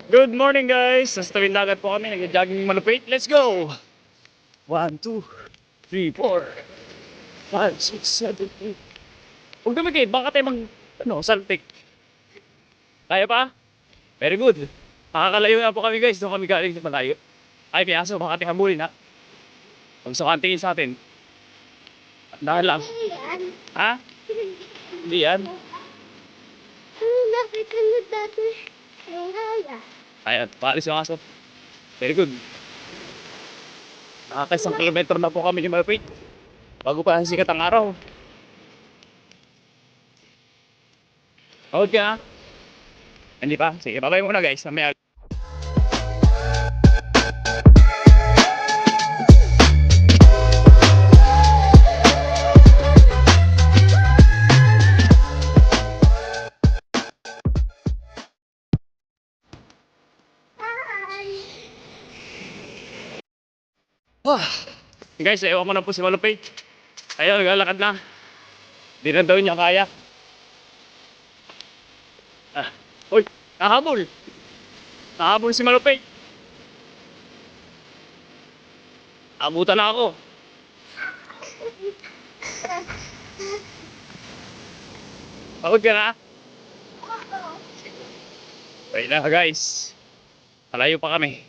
Good morning guys! Nasa tawid dagat po kami, nag-jogging malupit. Let's go! 1, 2, 3, 4, 5, 6, 7, 8. Huwag dumikit, baka tayo saltik. Kaya pa? Very good. Nakakalayo na po kami guys, doon kami galing sa malayo. Ay, may aso, baka tayo hamulin ha. Huwag sakantingin sa atin. Dahan lang. Ha? Hindi yan. Nakita mo dati. Ayan, paalis yung aso. Very good. Nakaka-1 kilometro na po kami ni Malupit. Bago pa sikat ang araw. Okay ha? Hindi pa? Sige, babay muna guys. Mamaya. Guys, ewan ko na po si Malupit. Ayun, naglalakad na. Di na daw niya kaya. Uy, nahabol. Nahabol si Malupit. Abutan na ako. Pagod ka na? Wait na guys. Malayo pa kami.